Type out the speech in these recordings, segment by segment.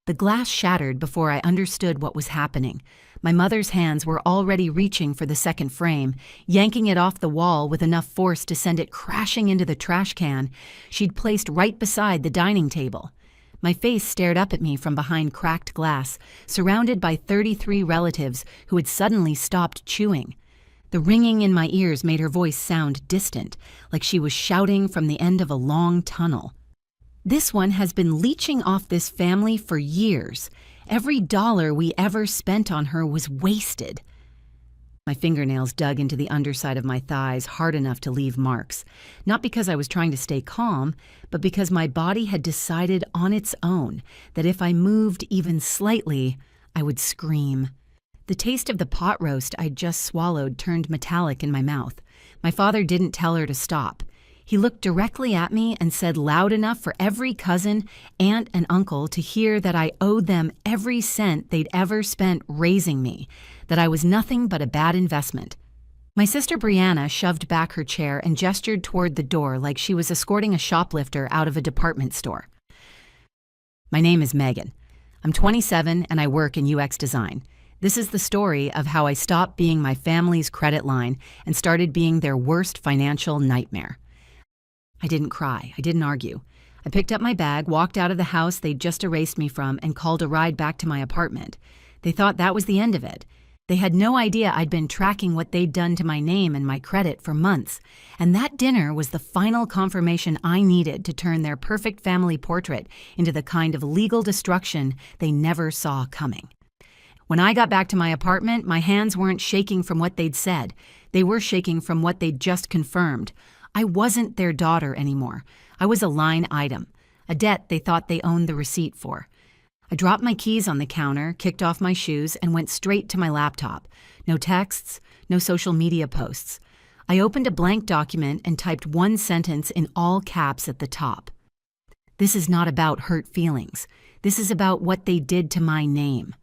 The glass shattered before I understood what was happening. My mother's hands were already reaching for the second frame, yanking it off the wall with enough force to send it crashing into the trash can she'd placed right beside the dining table. My face stared up at me from behind cracked glass, surrounded by 33 relatives who had suddenly stopped chewing. The ringing in my ears made her voice sound distant, like she was shouting from the end of a long tunnel. "This one has been leeching off this family for years. Every dollar we ever spent on her was wasted." My fingernails dug into the underside of my thighs hard enough to leave marks, not because I was trying to stay calm, but because my body had decided on its own that if I moved even slightly, I would scream. The taste of the pot roast I'd just swallowed turned metallic in my mouth. My father didn't tell her to stop. He looked directly at me and said loud enough for every cousin, aunt, and uncle to hear that I owed them every cent they'd ever spent raising me, that I was nothing but a bad investment. My sister Brianna shoved back her chair and gestured toward the door like she was escorting a shoplifter out of a department store. "My name is Megan. I'm 27 and I work in UX design. This is the story of how I stopped being my family's credit line and started being their worst financial nightmare." I didn't cry. I didn't argue. I picked up my bag, walked out of the house they'd just erased me from, and called a ride back to my apartment. They thought that was the end of it. They had no idea I'd been tracking what they'd done to my name and my credit for months, and that dinner was the final confirmation I needed to turn their perfect family portrait into the kind of legal destruction they never saw coming. When I got back to my apartment, my hands weren't shaking from what they'd said. They were shaking from what they'd just confirmed. I wasn't their daughter anymore. I was a line item, a debt they thought they owned the receipt for. I dropped my keys on the counter, kicked off my shoes, and went straight to my laptop. No texts, no social media posts. I opened a blank document and typed one sentence in all caps at the top. "This is not about hurt feelings. This is about what they did to my name."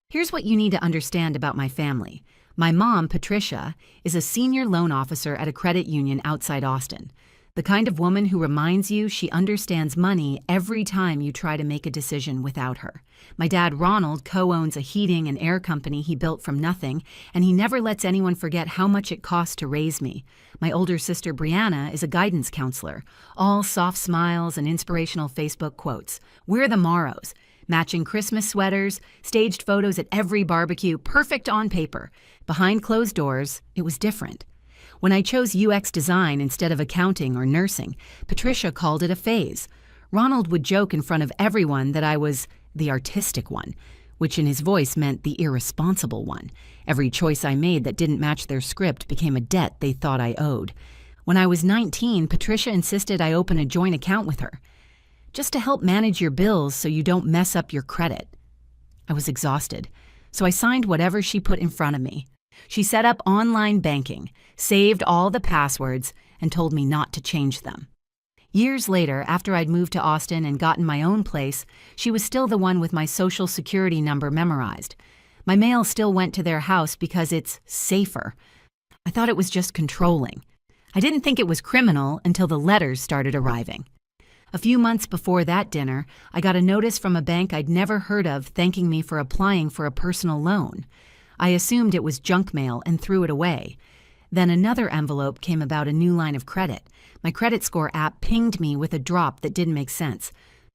Here's what you need to understand about my family. My mom, Patricia, is a senior loan officer at a credit union outside Austin. The kind of woman who reminds you she understands money every time you try to make a decision without her. My dad, Ronald, co-owns a heating and air company he built from nothing, and he never lets anyone forget how much it cost to raise me. My older sister, Brianna, is a guidance counselor. All soft smiles and inspirational Facebook quotes. We're the Morrows. Matching Christmas sweaters, staged photos at every barbecue, perfect on paper. Behind closed doors, it was different. When I chose UX design instead of accounting or nursing, Patricia called it a phase. Ronald would joke in front of everyone that I was the artistic one, which in his voice meant the irresponsible one. Every choice I made that didn't match their script became a debt they thought I owed. When I was 19, Patricia insisted I open a joint account with her, just to help manage your bills so you don't mess up your credit. I was exhausted, so I signed whatever she put in front of me. She set up online banking, saved all the passwords, and told me not to change them. Years later, after I'd moved to Austin and gotten my own place, she was still the one with my social security number memorized. My mail still went to their house because it's safer. I thought it was just controlling. I didn't think it was criminal until the letters started arriving. A few months before that dinner, I got a notice from a bank I'd never heard of thanking me for applying for a personal loan. I assumed it was junk mail and threw it away. Then another envelope came about a new line of credit. My credit score app pinged me with a drop that didn't make sense.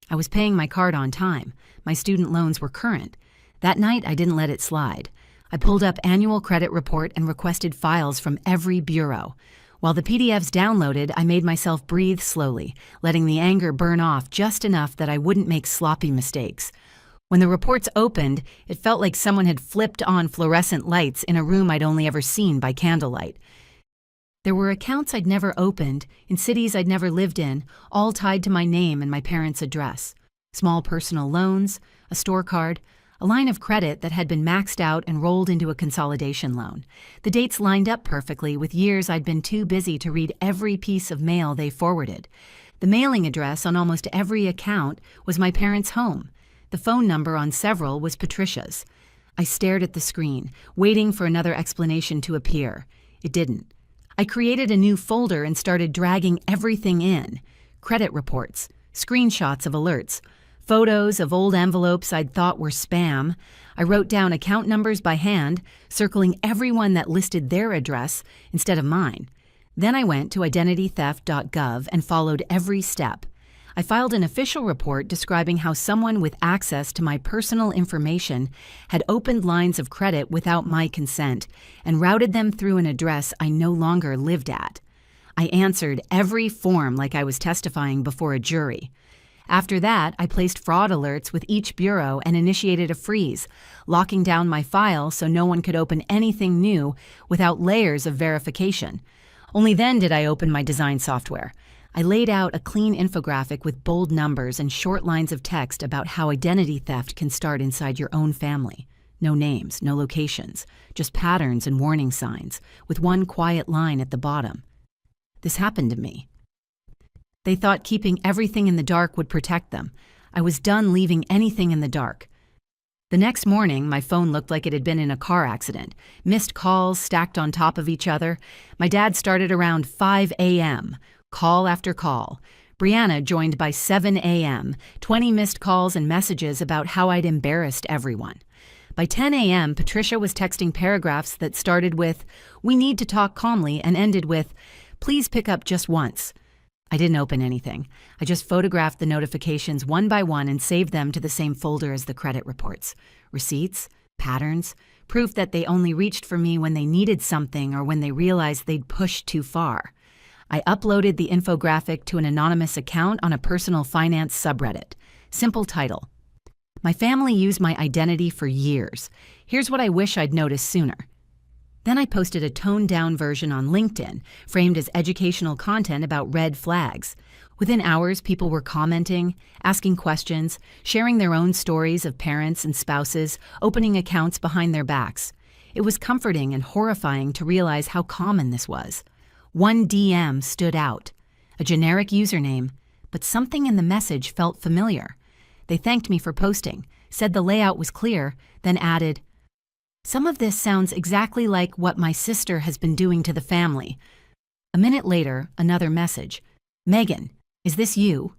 I was paying my card on time. My student loans were current. That night, I didn't let it slide. I pulled up annual credit report and requested files from every bureau. While the PDFs downloaded, I made myself breathe slowly, letting the anger burn off just enough that I wouldn't make sloppy mistakes. When the reports opened, it felt like someone had flipped on fluorescent lights in a room I'd only ever seen by candlelight. There were accounts I'd never opened, in cities I'd never lived in, all tied to my name and my parents' address. Small personal loans, a store card, a line of credit that had been maxed out and rolled into a consolidation loan. The dates lined up perfectly with years I'd been too busy to read every piece of mail they forwarded. The mailing address on almost every account was my parents' home. The phone number on several was Patricia's. I stared at the screen, waiting for another explanation to appear. It didn't. I created a new folder and started dragging everything in. Credit reports, screenshots of alerts, Photos of old envelopes I'd thought were spam. I wrote down account numbers by hand, circling everyone that listed their address instead of mine. Then I went to identitytheft.gov and followed every step. I filed an official report describing how someone with access to my personal information had opened lines of credit without my consent and routed them through an address I no longer lived at. I answered every form like I was testifying before a jury. After that, I placed fraud alerts with each bureau and initiated a freeze, locking down my file so no one could open anything new without layers of verification. Only then did I open my design software. I laid out a clean infographic with bold numbers and short lines of text about how identity theft can start inside your own family. No names, no locations, just patterns and warning signs, with one quiet line at the bottom. This happened to me. They thought keeping everything in the dark would protect them. I was done leaving anything in the dark. The next morning, my phone looked like it had been in a car accident. Missed calls stacked on top of each other. My dad started around 5 a.m., call after call. Brianna joined by 7 a.m., 20 missed calls and messages about how I'd embarrassed everyone. By 10 a.m., Patricia was texting paragraphs that started with, "We need to talk calmly," and ended with, "Please pick up just once." I didn't open anything. I just photographed the notifications one by one and saved them to the same folder as the credit reports. Receipts, patterns, proof that they only reached for me when they needed something or when they realized they'd pushed too far. I uploaded the infographic to an anonymous account on a personal finance subreddit. Simple title: "My family used my identity for years. Here's what I wish I'd noticed sooner." Then I posted a toned-down version on LinkedIn, framed as educational content about red flags. Within hours, people were commenting, asking questions, sharing their own stories of parents and spouses, opening accounts behind their backs. It was comforting and horrifying to realize how common this was. One DM stood out, a generic username, but something in the message felt familiar. They thanked me for posting, said the layout was clear, then added, "Some of this sounds exactly like what my sister has been doing to the family." A minute later, another message. "Megan, is this you?"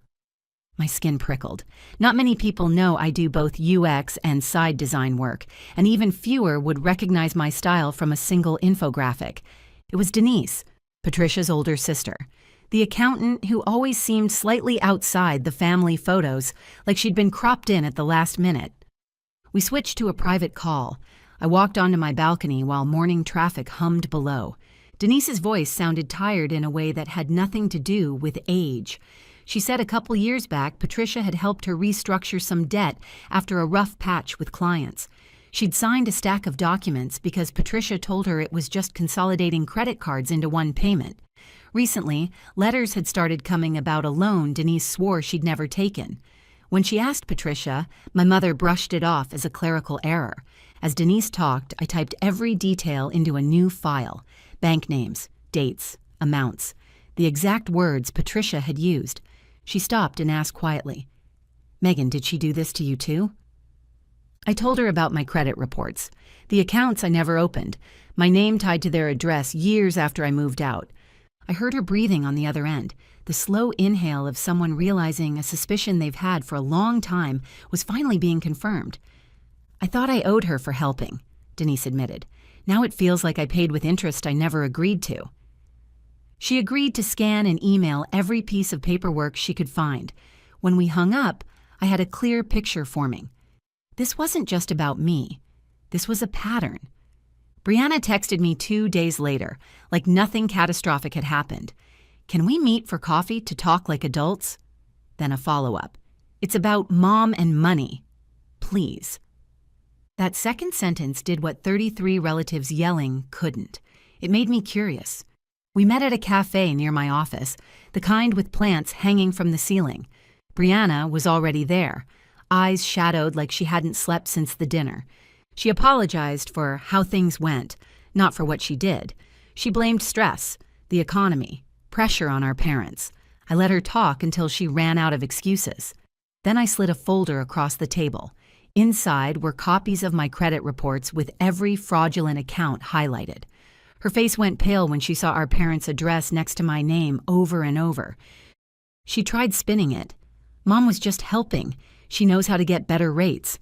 My skin prickled. Not many people know I do both UX and side design work, and even fewer would recognize my style from a single infographic. It was Denise, Patricia's older sister, the accountant who always seemed slightly outside the family photos, like she'd been cropped in at the last minute. We switched to a private call. I walked onto my balcony while morning traffic hummed below. Denise's voice sounded tired in a way that had nothing to do with age. She said a couple years back, Patricia had helped her restructure some debt after a rough patch with clients. She'd signed a stack of documents because Patricia told her it was just consolidating credit cards into one payment. Recently, letters had started coming about a loan Denise swore she'd never taken. When she asked Patricia, my mother brushed it off as a clerical error. As Denise talked, I typed every detail into a new file: bank names, dates, amounts, the exact words Patricia had used. She stopped and asked quietly, "Megan, did she do this to you too?" I told her about my credit reports, the accounts I never opened, my name tied to their address years after I moved out. I heard her breathing on the other end, the slow inhale of someone realizing a suspicion they've had for a long time was finally being confirmed. "I thought I owed her for helping," Denise admitted. "Now it feels like I paid with interest I never agreed to." She agreed to scan and email every piece of paperwork she could find. When we hung up, I had a clear picture forming. This wasn't just about me. This was a pattern. Brianna texted me 2 days later, like nothing catastrophic had happened. "Can we meet for coffee to talk like adults?" Then a follow-up. "It's about mom and money. Please." That second sentence did what 33 relatives yelling couldn't. It made me curious. We met at a cafe near my office, the kind with plants hanging from the ceiling. Brianna was already there, eyes shadowed like she hadn't slept since the dinner. She apologized for how things went, not for what she did. She blamed stress, the economy, pressure on our parents. I let her talk until she ran out of excuses. Then I slid a folder across the table. Inside were copies of my credit reports with every fraudulent account highlighted. Her face went pale when she saw our parents' address next to my name over and over. She tried spinning it. Mom was just helping. She knows how to get better rates.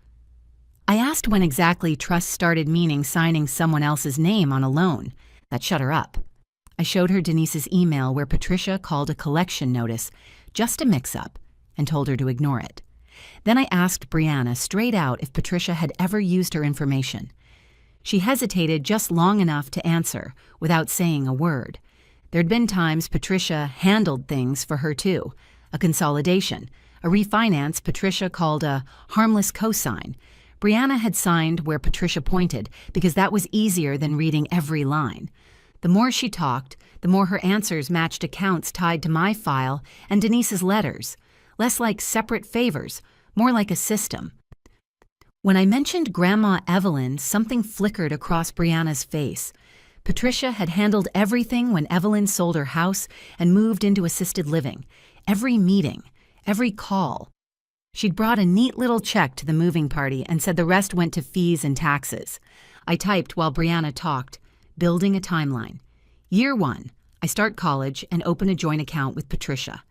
I asked when exactly trust started meaning signing someone else's name on a loan. That shut her up. I showed her Denise's email where Patricia called a collection notice just a mix-up and told her to ignore it. Then I asked Brianna straight out if Patricia had ever used her information. She hesitated just long enough to answer without saying a word. There'd been times Patricia handled things for her too. A consolidation, a refinance Patricia called a harmless cosign. Brianna had signed where Patricia pointed because that was easier than reading every line. The more she talked, the more her answers matched accounts tied to my file and Denise's letters. Less like separate favors, more like a system. When I mentioned Grandma Evelyn, something flickered across Brianna's face. Patricia had handled everything when Evelyn sold her house and moved into assisted living. Every meeting, every call. She'd brought a neat little check to the moving party and said the rest went to fees and taxes. I typed while Brianna talked, building a timeline. Year 1, I start college and open a joint account with Patricia.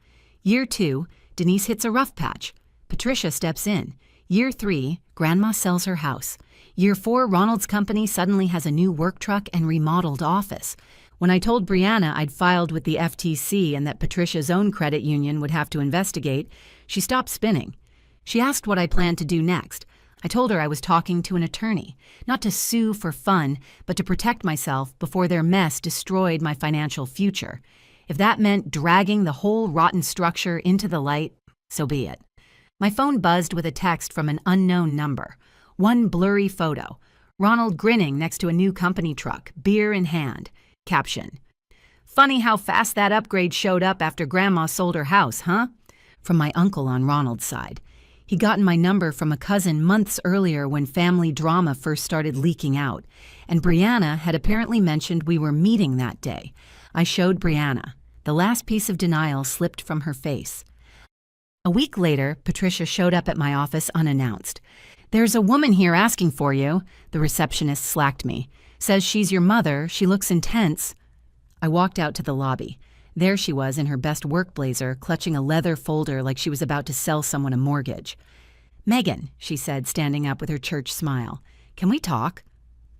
Year 2, Denise hits a rough patch. Patricia steps in. Year 3, Grandma sells her house. Year 4, Ronald's company suddenly has a new work truck and remodeled office. When I told Brianna I'd filed with the FTC and that Patricia's own credit union would have to investigate, she stopped spinning. She asked what I planned to do next. I told her I was talking to an attorney, not to sue for fun, but to protect myself before their mess destroyed my financial future. If that meant dragging the whole rotten structure into the light, so be it. My phone buzzed with a text from an unknown number. One blurry photo. Ronald grinning next to a new company truck, beer in hand. Caption: "Funny how fast that upgrade showed up after Grandma sold her house, huh?" From my uncle on Ronald's side. He'd gotten my number from a cousin months earlier when family drama first started leaking out, and Brianna had apparently mentioned we were meeting that day. I showed Brianna. The last piece of denial slipped from her face. A week later, Patricia showed up at my office unannounced. "There's a woman here asking for you," the receptionist slacked me. "Says she's your mother. She looks intense." I walked out to the lobby. There she was in her best work blazer, clutching a leather folder like she was about to sell someone a mortgage. "Megan," she said, standing up with her church smile. "Can we talk?"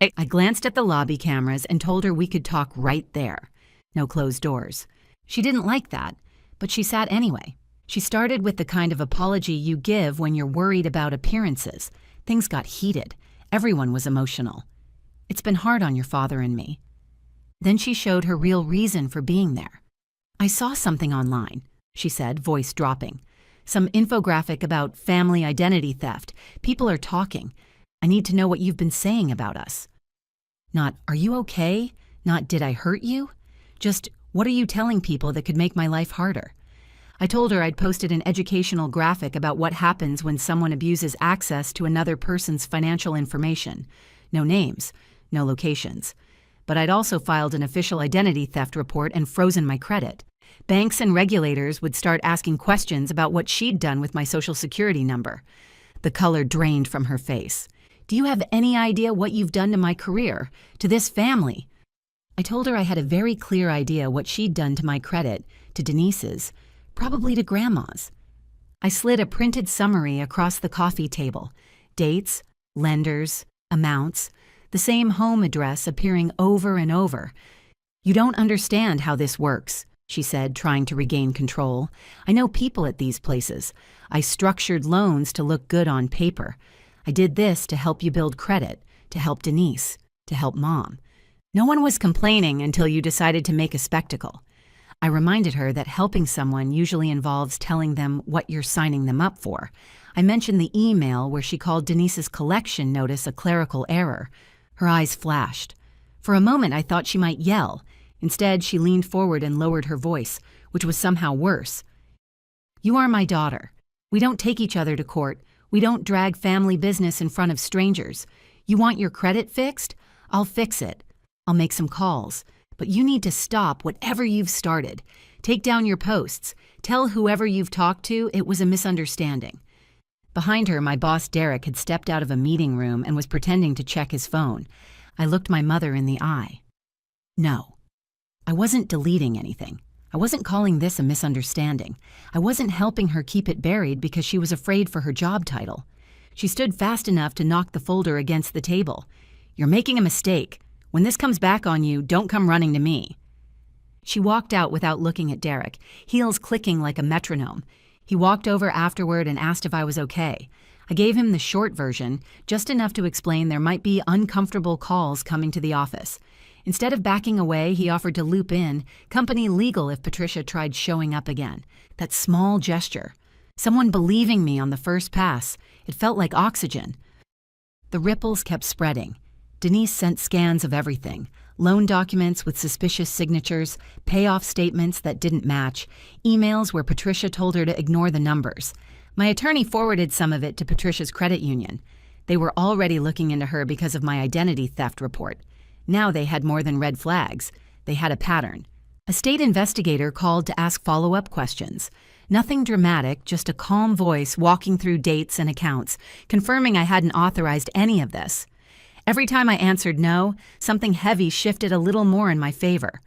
I glanced at the lobby cameras and told her we could talk right there. No closed doors. She didn't like that, but she sat anyway. She started with the kind of apology you give when you're worried about appearances. Things got heated. Everyone was emotional. "It's been hard on your father and me." Then she showed her real reason for being there. "I saw something online," she said, voice dropping. "Some infographic about family identity theft. People are talking. I need to know what you've been saying about us." Not, "Are you okay?" Not, "Did I hurt you?" Just, "What are you telling people that could make my life harder?" I told her I'd posted an educational graphic about what happens when someone abuses access to another person's financial information. No names, no locations. But I'd also filed an official identity theft report and frozen my credit. Banks and regulators would start asking questions about what she'd done with my Social Security number. The color drained from her face. "Do you have any idea what you've done to my career, to this family?" I told her I had a very clear idea what she'd done to my credit, to Denise's, probably to Grandma's. I slid a printed summary across the coffee table. Dates, lenders, amounts, the same home address appearing over and over. "You don't understand how this works," she said, trying to regain control. "I know people at these places. I structured loans to look good on paper. I did this to help you build credit, to help Denise, to help Mom. No one was complaining until you decided to make a spectacle." I reminded her that helping someone usually involves telling them what you're signing them up for. I mentioned the email where she called Denise's collection notice a clerical error. Her eyes flashed. For a moment, I thought she might yell. Instead, she leaned forward and lowered her voice, which was somehow worse. "You are my daughter. We don't take each other to court. We don't drag family business in front of strangers. You want your credit fixed? I'll fix it. I'll make some calls. But you need to stop whatever you've started. Take down your posts. Tell whoever you've talked to it was a misunderstanding." Behind her, my boss Derek had stepped out of a meeting room and was pretending to check his phone. I looked my mother in the eye. No. I wasn't deleting anything. I I wasn't calling this a misunderstanding. I wasn't helping her keep it buried because she was afraid for her job title. She stood fast enough to knock the folder against the table. "You're making a mistake. When this comes back on you, don't come running to me." She walked out without looking at Derek, heels clicking like a metronome. He walked over afterward and asked if I was okay. I gave him the short version, just enough to explain there might be uncomfortable calls coming to the office. Instead of backing away, he offered to loop in, company legal if Patricia tried showing up again. That small gesture. Someone believing me on the first pass. It felt like oxygen. The ripples kept spreading. Denise sent scans of everything. Loan documents with suspicious signatures, payoff statements that didn't match, emails where Patricia told her to ignore the numbers. My attorney forwarded some of it to Patricia's credit union. They were already looking into her because of my identity theft report. Now they had more than red flags. They had a pattern. A state investigator called to ask follow-up questions. Nothing dramatic, just a calm voice walking through dates and accounts, confirming I hadn't authorized any of this. Every time I answered no, something heavy shifted a little more in my favor.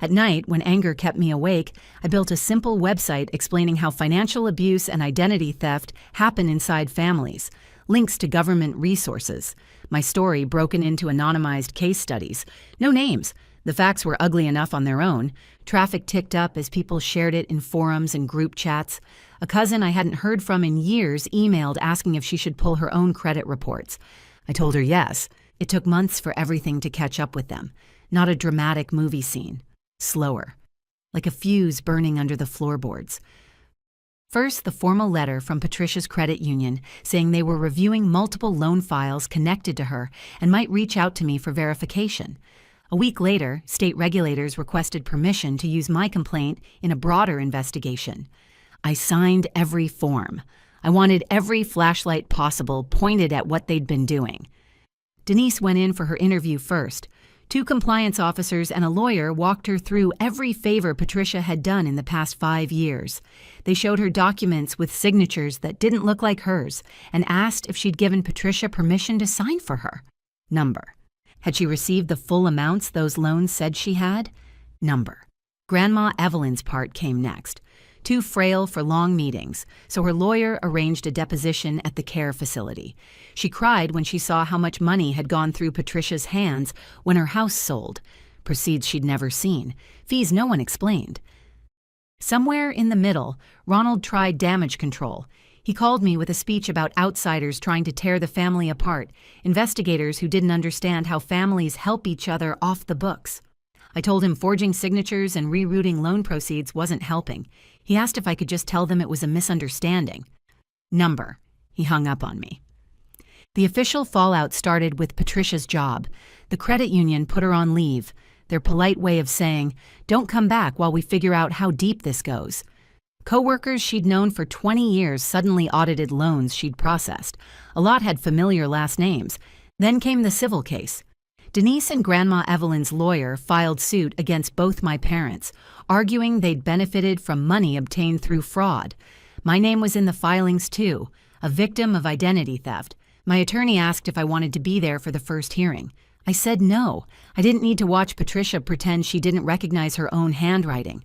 At night, when anger kept me awake, I built a simple website explaining how financial abuse and identity theft happen inside families, links to government resources, my story broken into anonymized case studies. No names. The facts were ugly enough on their own. Traffic ticked up as people shared it in forums and group chats. A cousin I hadn't heard from in years emailed asking if she should pull her own credit reports. I told her yes. It took months for everything to catch up with them. Not a dramatic movie scene. Slower. Like a fuse burning under the floorboards. First, the formal letter from Patricia's credit union saying they were reviewing multiple loan files connected to her and might reach out to me for verification. A week later, state regulators requested permission to use my complaint in a broader investigation. I signed every form. I wanted every flashlight possible pointed at what they'd been doing. Denise went in for her interview first. 2 compliance officers and a lawyer walked her through every favor Patricia had done in the past 5 years. They showed her documents with signatures that didn't look like hers and asked if she'd given Patricia permission to sign for her. Number. Had she received the full amounts those loans said she had? Number. Grandma Evelyn's part came next. Too frail for long meetings, so her lawyer arranged a deposition at the care facility. She cried when she saw how much money had gone through Patricia's hands when her house sold. Proceeds she'd never seen. Fees no one explained. Somewhere in the middle, Ronald tried damage control. He called me with a speech about outsiders trying to tear the family apart, investigators who didn't understand how families help each other off the books. I told him forging signatures and rerouting loan proceeds wasn't helping. He asked if I could just tell them it was a misunderstanding. Number. He hung up on me. The official fallout started with Patricia's job. The credit union put her on leave, their polite way of saying, "Don't come back while we figure out how deep this goes." Co-workers she'd known for 20 years suddenly audited loans she'd processed. A lot had familiar last names. Then came the civil case. Denise and Grandma Evelyn's lawyer filed suit against both my parents, arguing they'd benefited from money obtained through fraud. My name was in the filings too, a victim of identity theft. My attorney asked if I wanted to be there for the first hearing. I said no. I didn't need to watch Patricia pretend she didn't recognize her own handwriting.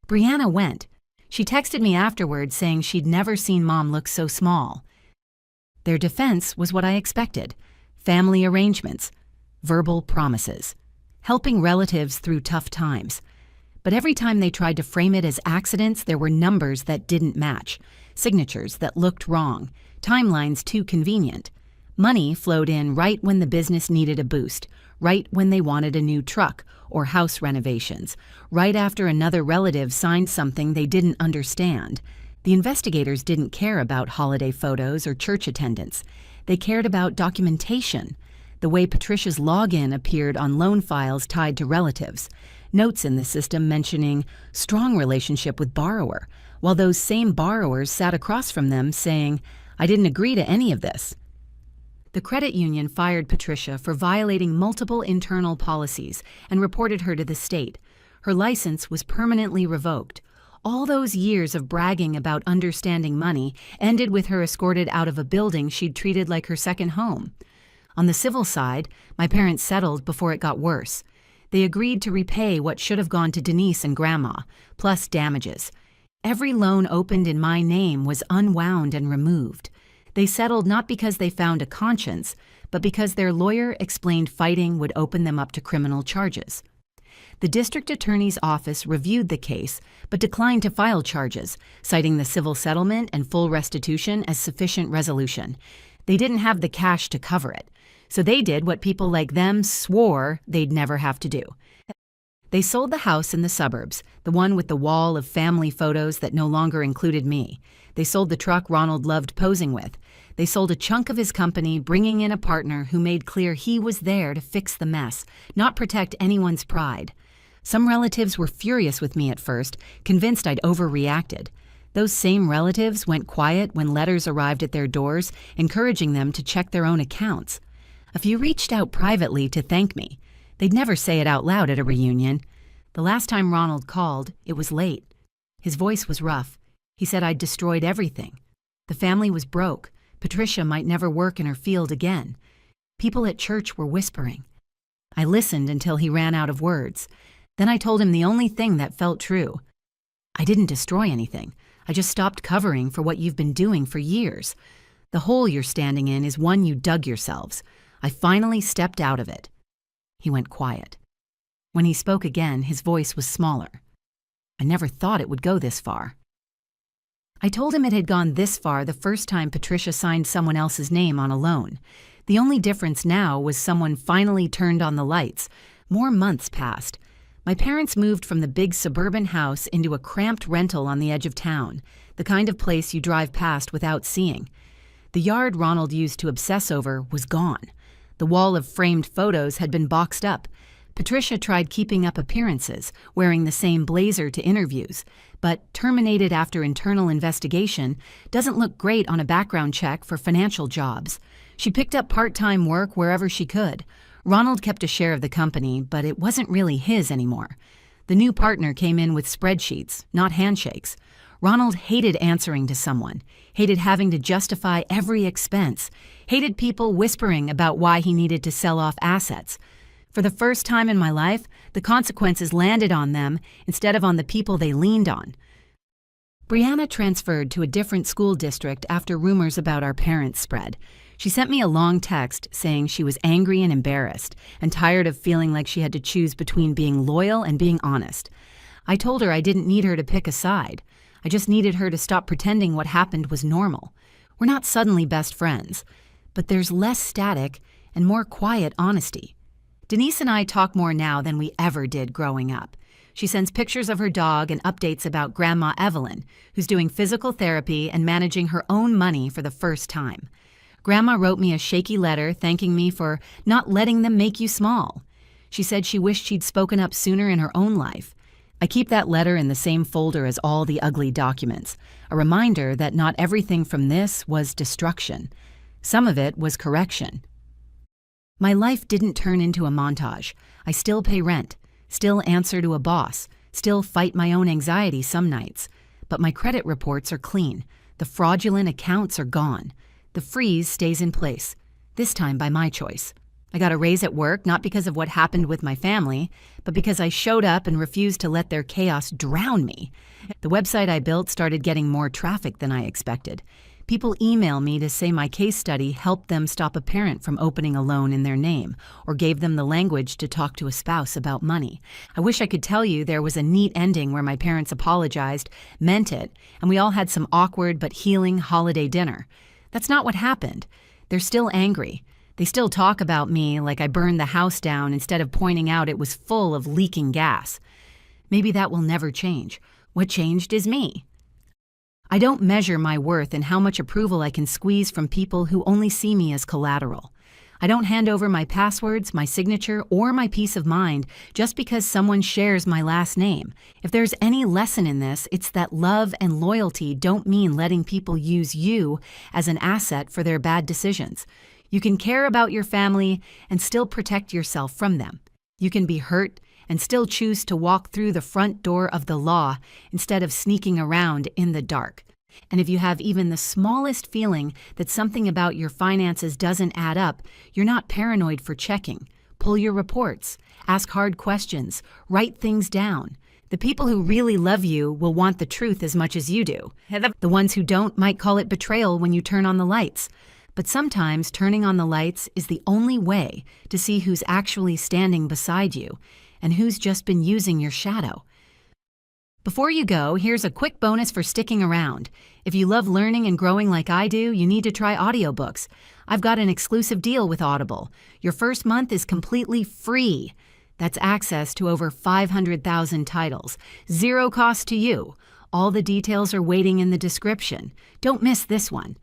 Brianna went. She texted me afterwards saying she'd never seen Mom look so small. Their defense was what I expected. Family arrangements. Verbal promises. Helping relatives through tough times. But every time they tried to frame it as accidents, there were numbers that didn't match. Signatures that looked wrong. Timelines too convenient. Money flowed in right when the business needed a boost, right when they wanted a new truck or house renovations, right after another relative signed something they didn't understand. The investigators didn't care about holiday photos or church attendance. They cared about documentation, the way Patricia's login appeared on loan files tied to relatives, notes in the system mentioning strong relationship with borrower, while those same borrowers sat across from them saying, "I didn't agree to any of this." The credit union fired Patricia for violating multiple internal policies and reported her to the state. Her license was permanently revoked. All those years of bragging about understanding money ended with her escorted out of a building she'd treated like her second home. On the civil side, my parents settled before it got worse. They agreed to repay what should have gone to Denise and Grandma, plus damages. Every loan opened in my name was unwound and removed. They settled not because they found a conscience, but because their lawyer explained fighting would open them up to criminal charges. The district attorney's office reviewed the case, but declined to file charges, citing the civil settlement and full restitution as sufficient resolution. They didn't have the cash to cover it, so they did what people like them swore they'd never have to do. They sold the house in the suburbs, the one with the wall of family photos that no longer included me. They sold the truck Ronald loved posing with. They sold a chunk of his company, bringing in a partner who made clear he was there to fix the mess, not protect anyone's pride. Some relatives were furious with me at first, convinced I'd overreacted. Those same relatives went quiet when letters arrived at their doors, encouraging them to check their own accounts. A few reached out privately to thank me. They'd never say it out loud at a reunion. The last time Ronald called, it was late. His voice was rough. He said I'd destroyed everything. The family was broke. Patricia might never work in her field again. People at church were whispering. I listened until he ran out of words. Then I told him the only thing that felt true. I didn't destroy anything. I just stopped covering for what you've been doing for years. The hole you're standing in is one you dug yourselves. I finally stepped out of it. He went quiet. When he spoke again, his voice was smaller. I never thought it would go this far. I told him it had gone this far the first time Patricia signed someone else's name on a loan. The only difference now was someone finally turned on the lights. More months passed. My parents moved from the big suburban house into a cramped rental on the edge of town, the kind of place you drive past without seeing. The yard Ronald used to obsess over was gone. The wall of framed photos had been boxed up. Patricia tried keeping up appearances, wearing the same blazer to interviews, but terminated after internal investigation, doesn't look great on a background check for financial jobs. She picked up part-time work wherever she could. Ronald kept a share of the company, but it wasn't really his anymore. The new partner came in with spreadsheets, not handshakes. Ronald hated answering to someone, hated having to justify every expense, hated people whispering about why he needed to sell off assets. For the first time in my life, the consequences landed on them instead of on the people they leaned on. Brianna transferred to a different school district after rumors about our parents spread. She sent me a long text saying she was angry and embarrassed and tired of feeling like she had to choose between being loyal and being honest. I told her I didn't need her to pick a side. I just needed her to stop pretending what happened was normal. We're not suddenly best friends, but there's less static and more quiet honesty. Denise and I talk more now than we ever did growing up. She sends pictures of her dog and updates about Grandma Evelyn, who's doing physical therapy and managing her own money for the first time. Grandma wrote me a shaky letter thanking me for not letting them make you small. She said she wished she'd spoken up sooner in her own life. I keep that letter in the same folder as all the ugly documents, a reminder that not everything from this was destruction. Some of it was correction. My life didn't turn into a montage. I still pay rent, still answer to a boss, still fight my own anxiety some nights. But my credit reports are clean. The fraudulent accounts are gone. The freeze stays in place, this time by my choice. I got a raise at work not because of what happened with my family, but because I showed up and refused to let their chaos drown me. The website I built started getting more traffic than I expected. People email me to say my case study helped them stop a parent from opening a loan in their name or gave them the language to talk to a spouse about money. I wish I could tell you there was a neat ending where my parents apologized, meant it, and we all had some awkward but healing holiday dinner. That's not what happened. They're still angry. They still talk about me like I burned the house down instead of pointing out it was full of leaking gas. Maybe that will never change. What changed is me. I don't measure my worth in how much approval I can squeeze from people who only see me as collateral. I don't hand over my passwords, my signature, or my peace of mind just because someone shares my last name. If there's any lesson in this, it's that love and loyalty don't mean letting people use you as an asset for their bad decisions. You can care about your family and still protect yourself from them. You can be hurt and still choose to walk through the front door of the law instead of sneaking around in the dark. And if you have even the smallest feeling that something about your finances doesn't add up, you're not paranoid for checking. Pull your reports. Ask hard questions. Write things down. The people who really love you will want the truth as much as you do. The ones who don't might call it betrayal when you turn on the lights. But sometimes turning on the lights is the only way to see who's actually standing beside you and who's just been using your shadow. Before you go, here's a quick bonus for sticking around. If you love learning and growing like I do, you need to try audiobooks. I've got an exclusive deal with Audible. Your first month is completely free. That's access to over 500,000 titles. Zero cost to you. All the details are waiting in the description. Don't miss this one.